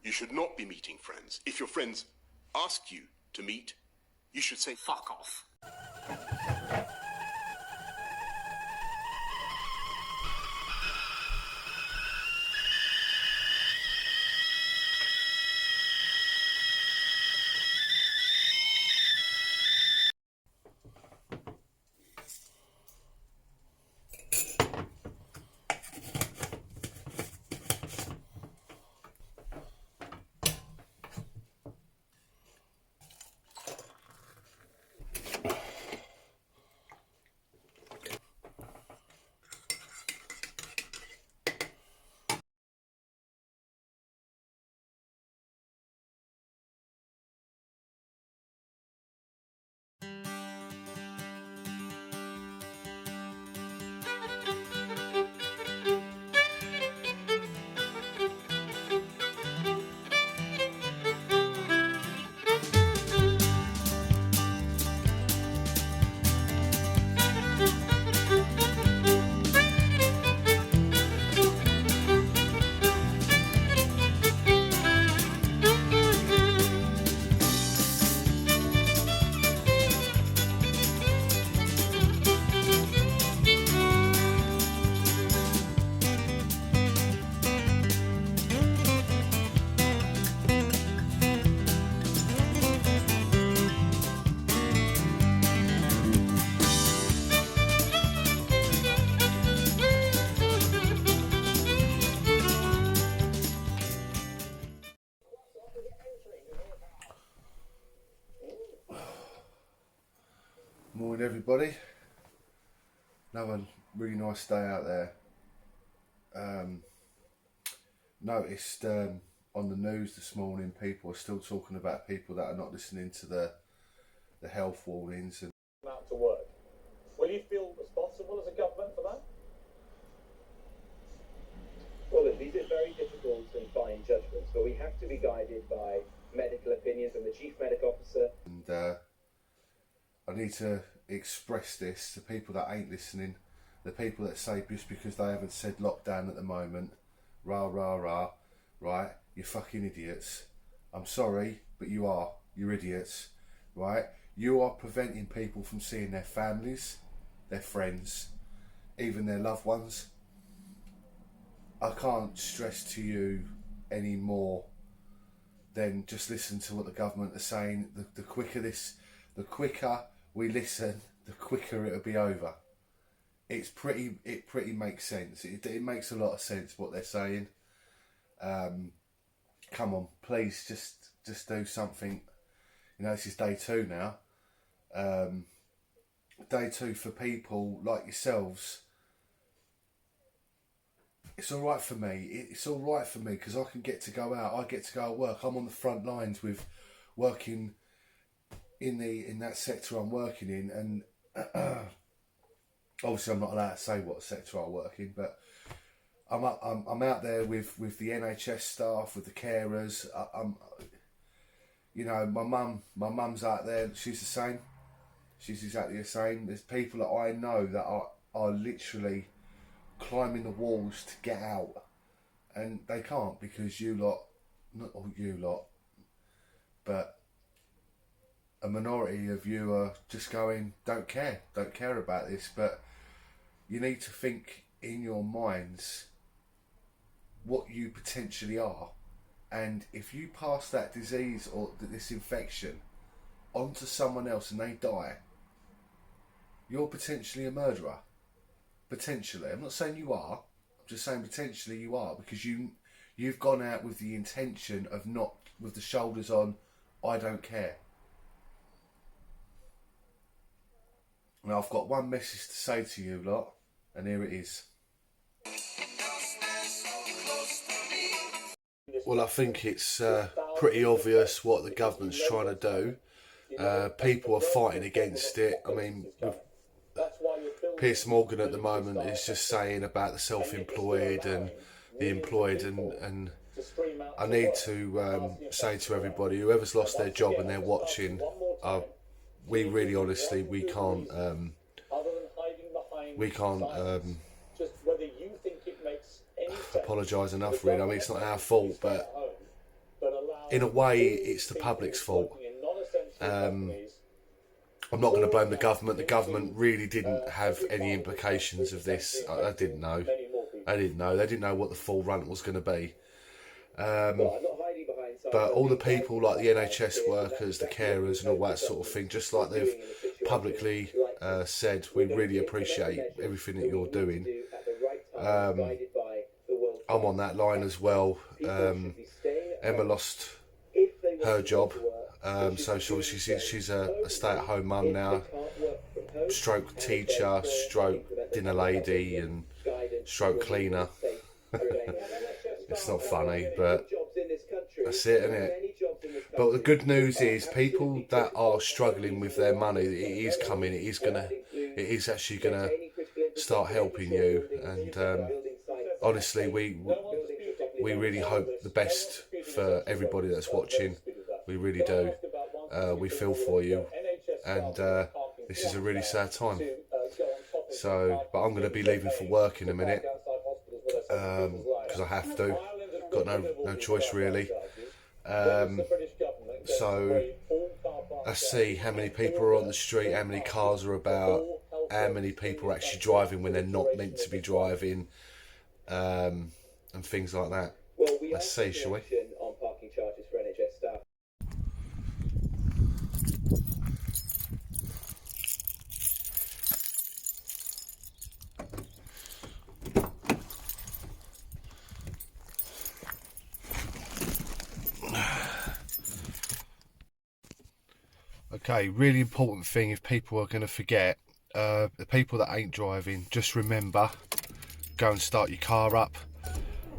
You should not be meeting friends. If your friends ask you to meet, you should say, fuck off. Morning everybody, another really nice day out there. Noticed on the news this morning people are still talking about people that are not listening to the health warnings. And out to work. Will you feel responsible as a government for that? Well, these are very difficult and fine judgments, but we have to be guided by medical opinions and the Chief Medical Officer. And I need to express this to people that ain't listening, the people that say just because they haven't said lockdown at the moment, rah rah rah, right, you're fucking idiots. I'm sorry, but you are. You're idiots, right? You are preventing people from seeing their families, their friends, even their loved ones. I can't stress to you any more than just listen to what the government are saying. The quicker we listen, the quicker it'll be over. It pretty makes sense. It makes a lot of sense what they're saying. Come on, please just do something. You know, this is day 2 now. Day 2 for people like yourselves. It's all right for me. It's all right for me because I can get to go out. I get to go to work. I'm on the front lines with working in that sector I'm working in, and obviously I'm not allowed to say what sector I work in, but I'm out there with the NHS staff, with the carers. You know, my mum's out there. She's the same. She's exactly the same. There's people that I know that are literally climbing the walls to get out, and they can't because you lot, not all you lot, but a minority of you are just going, don't care about this. But you need to think in your minds what you potentially are, and if you pass that disease or this infection onto someone else and they die, you're potentially a murderer. Potentially. I'm not saying you are, I'm just saying potentially you are, because you've gone out with the intention of not with the shoulders on, I don't care. Now I've got one message to say to you lot, and here it is. Well, I think it's pretty obvious what the government's trying to do. People are fighting against it. I mean, Piers Morgan at the moment is just saying about the self-employed and the employed, and I need to say to everybody, whoever's lost their job and they're watching, we really honestly, we can't apologise enough really. I mean, it's not our fault, but in a way, it's the public's fault. I'm not going to blame the government. The government really didn't have any implications of this. I didn't know. They didn't know what the full run was going to be. But all the people like the NHS workers, the carers and all that sort of thing, just like they've publicly said, we really appreciate everything that you're doing. I'm on that line as well. Emma lost her job, so she's a stay-at-home mum now, stroke teacher, stroke dinner lady and stroke cleaner. It's not funny, but that's it, isn't it? But the good news is, people that are struggling with their money, it is coming. It is actually gonna start helping you. And honestly, we really hope the best for everybody that's watching. We really do. We feel for you, and this is a really sad time. So, but I'm going to be leaving for work in a minute because I have to. Got no choice really. So let's see how many people are on the street, how many cars are about, how many people are actually driving when they're not meant to be driving, and things like that. Let's see, shall we? On parking charges for NHS staff. Okay, really important thing, if people are going to forget, the people that ain't driving, just remember, go and start your car up,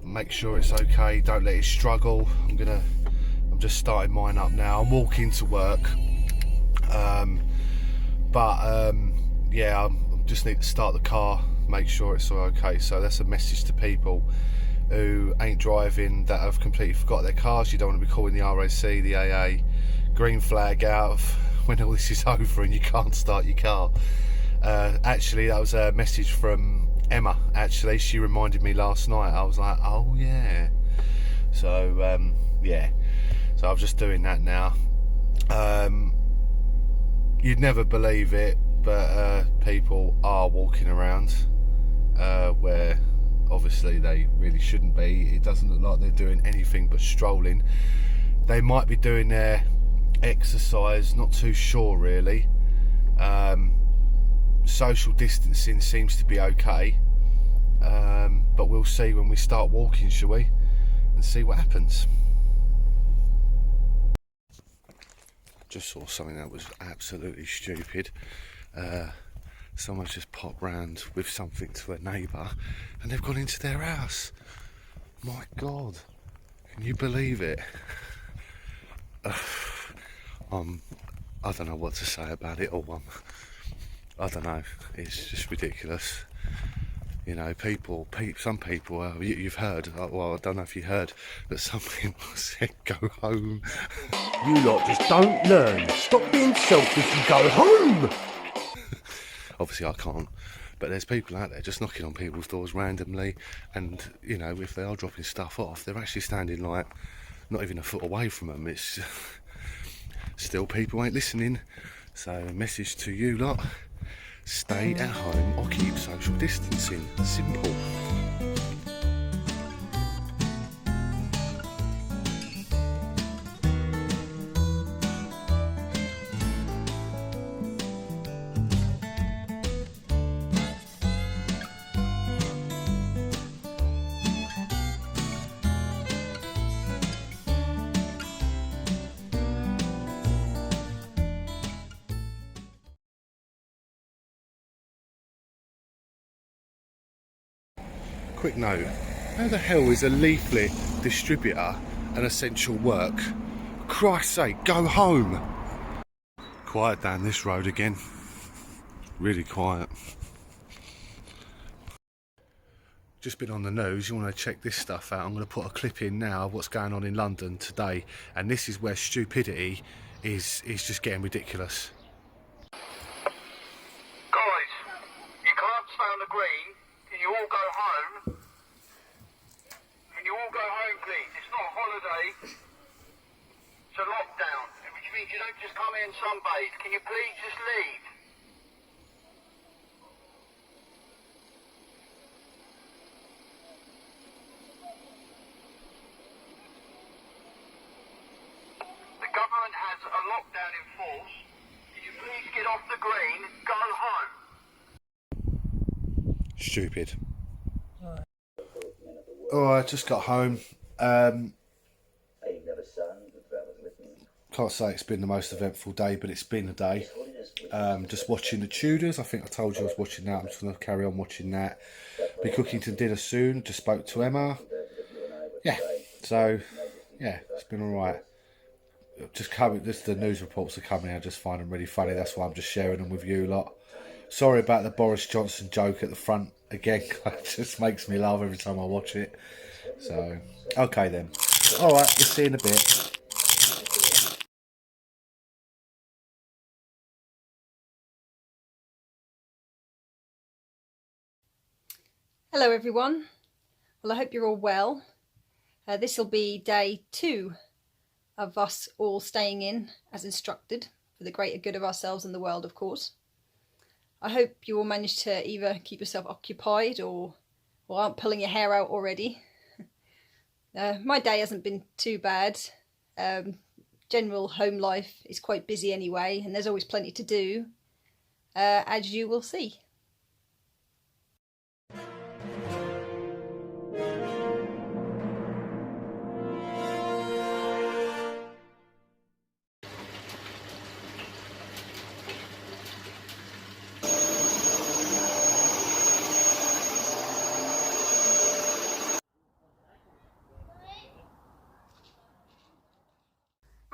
make sure it's okay, don't let it struggle. I'm just starting mine up now. I'm walking to work, yeah, I just need to start the car, make sure it's all okay. So that's a message to people who ain't driving, that have completely forgot their cars. You don't want to be calling the RAC, the AA, green flag out when all this is over and you can't start your car. Actually, that was a message from Emma. Actually, she reminded me last night. I was like, oh yeah. So yeah, so I'm just doing that now. You'd never believe it, but people are walking around where obviously they really shouldn't be. It doesn't look like they're doing anything but strolling. They might be doing their exercise, not too sure really. Social distancing seems to be okay, but we'll see when we start walking, shall we, and see what happens. Just saw something that was absolutely stupid. Someone's just popped round with something to a neighbour and they've gone into their house. My God, can you believe it? I don't know what to say about it all. I don't know, it's just ridiculous. You know, some people, you've heard, well, I don't know if you heard, but some people said go home. You lot just don't learn. Stop being selfish and go home. Obviously I can't, but there's people out there just knocking on people's doors randomly, and you know, if they are dropping stuff off, they're actually standing like not even a foot away from them. It's still, people ain't listening. So a message to you lot: stay at home or keep social distancing. Simple. Quick note, how the hell is a leaflet distributor an essential work? Christ's sake, go home! Quiet down this road again. Really quiet. Just been on the news, you want to check this stuff out. I'm going to put a clip in now of what's going on in London today, and this is where stupidity is just getting ridiculous. Guys, you can't stay on the green. Can you all go home? Can you all go home, please? It's not a holiday. It's a lockdown, which means you don't just come in and sunbathe. Can you please just leave? The government has a lockdown in force. Can you please get off the green, go home? Stupid. Oh, I just got home. Can't say it's been the most eventful day, but it's been a day. Just watching the Tudors. I think I told you I was watching that. I'm just going to carry on watching that. Be cooking some dinner soon. Just spoke to Emma. Yeah, so yeah, it's been alright. Just the news reports are coming. I just find them really funny. That's why I'm just sharing them with you lot. Sorry about the Boris Johnson joke at the front again. It just makes me laugh every time I watch it. So okay then. Alright, we'll see you in a bit. Hello everyone. Well, I hope you're all well. This will be day 2 of us all staying in as instructed for the greater good of ourselves and the world, of course. I hope you all managed to either keep yourself occupied or aren't pulling your hair out already. My day hasn't been too bad. General home life is quite busy anyway, and there's always plenty to do, as you will see.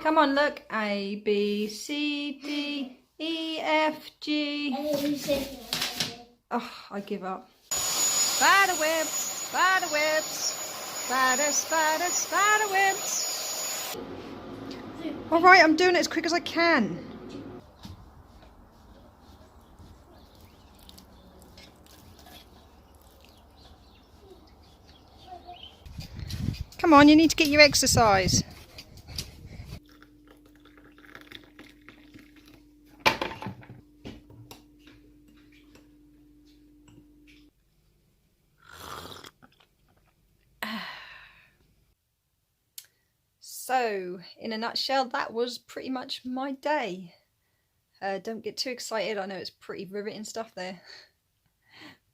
Come on, look. A, B, C, D, E, F, G. Oh, I give up. Spider webs, spider webs, spider, spider, spider webs. All right, I'm doing it as quick as I can. Come on, you need to get your exercise. So, in a nutshell, that was pretty much my day. Don't get too excited. I know it's pretty riveting stuff there,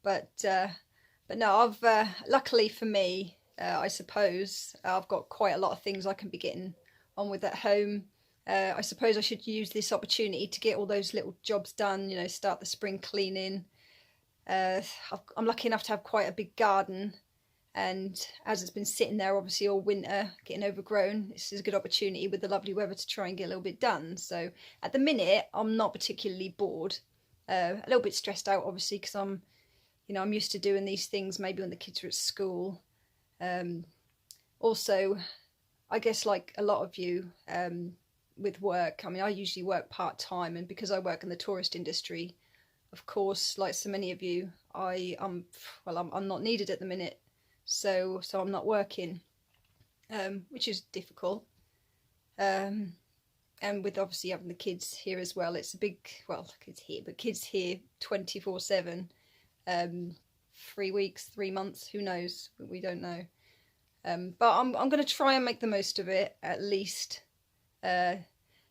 but no. I've luckily for me, I suppose I've got quite a lot of things I can be getting on with at home. I suppose I should use this opportunity to get all those little jobs done. You know, start the spring cleaning. I'm lucky enough to have quite a big garden. And as it's been sitting there obviously all winter, getting overgrown, this is a good opportunity with the lovely weather to try and get a little bit done. So at the minute, I'm not particularly bored. A little bit stressed out, obviously, because I'm used to doing these things maybe when the kids are at school. Also, I guess like a lot of you with work, I mean, I usually work part-time, and because I work in the tourist industry, of course, like so many of you, I'm not needed at the minute. So I'm not working, which is difficult. And with obviously having the kids here as well, it's a big, well, kids here 24/7, 3 weeks, 3 months, who knows? We don't know. But I'm going to try and make the most of it. At least, at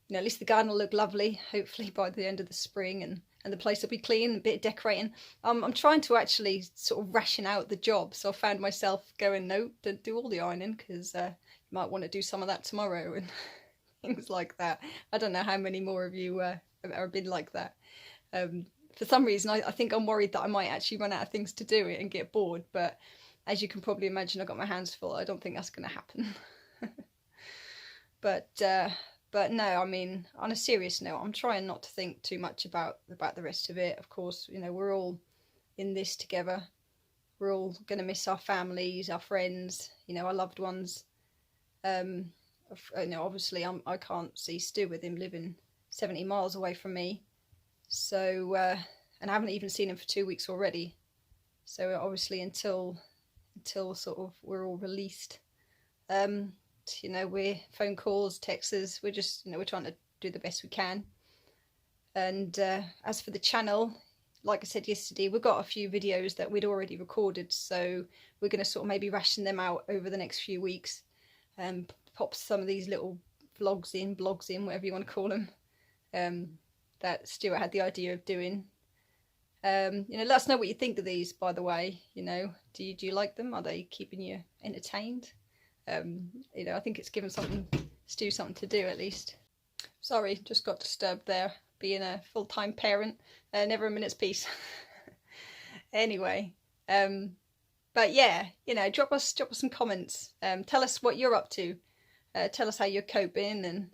least the garden will look lovely. Hopefully by the end of the spring, and the place will be clean, a bit of decorating. I'm trying to actually sort of ration out the job. So I found myself going, no, don't do all the ironing, because you might want to do some of that tomorrow and things like that. I don't know how many more of you have ever been like that. For some reason, I think I'm worried that I might actually run out of things to do and get bored. But as you can probably imagine, I've got my hands full. I don't think that's going to happen. But no, I mean, on a serious note, I'm trying not to think too much about the rest of it. Of course, we're all in this together. We're all going to miss our families, our friends, our loved ones. Obviously, I can't see Stu with him living 70 miles away from me. So, and I haven't even seen him for 2 weeks already. So obviously, until sort of we're all released. You know, we're phone calls, texts. We're just, you know, we're trying to do the best we can. And as for the channel, like I said yesterday, we've got a few videos that we'd already recorded, so we're going to sort of maybe ration them out over the next few weeks and pop some of these little blogs in, whatever you want to call them, that Stuart had the idea of doing. You know, let us know what you think of these, by the way. You know, do you like them? Are they keeping you entertained? You know, I think it's given Stu something to do at least. Sorry, just got disturbed there. Being a full-time parent, never a minute's peace. Anyway, but yeah, you know, drop us some comments. Tell us what you're up to. Tell us how you're coping, and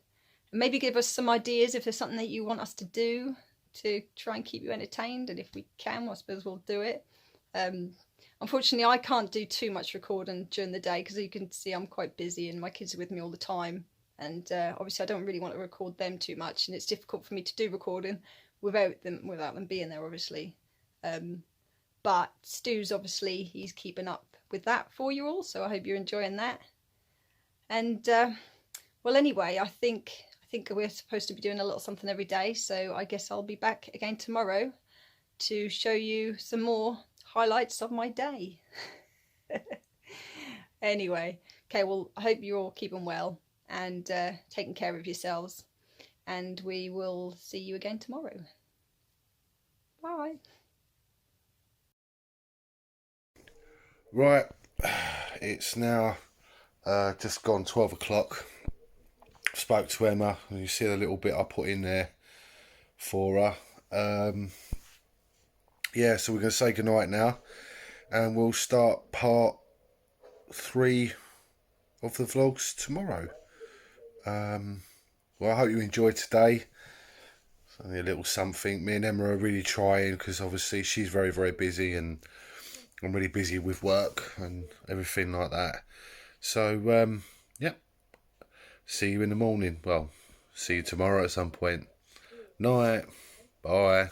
maybe give us some ideas if there's something that you want us to do to try and keep you entertained. And if we can, well, I suppose we'll do it. Unfortunately, I can't do too much recording during the day because you can see I'm quite busy and my kids are with me all the time. And obviously I don't really want to record them too much, and it's difficult for me to do recording without them being there, obviously. But Stu's obviously, he's keeping up with that for you all, so I hope you're enjoying that. And well, anyway, I think we're supposed to be doing a little something every day, so I guess I'll be back again tomorrow to show you some more highlights of my day. Anyway, okay, well, I hope you're all keeping well and taking care of yourselves, and we will see you again tomorrow. Bye. Right, it's now just gone 12 o'clock. Spoke to Emma, and you see the little bit I put in there for her. Yeah, so we're going to say goodnight now, and we'll start part 3 of the vlogs tomorrow. Well, I hope you enjoyed today. It's only a little something. Me and Emma are really trying, because obviously she's very, very busy, and I'm really busy with work and everything like that. So, yeah. See you in the morning. Well, see you tomorrow at some point. Night. Bye.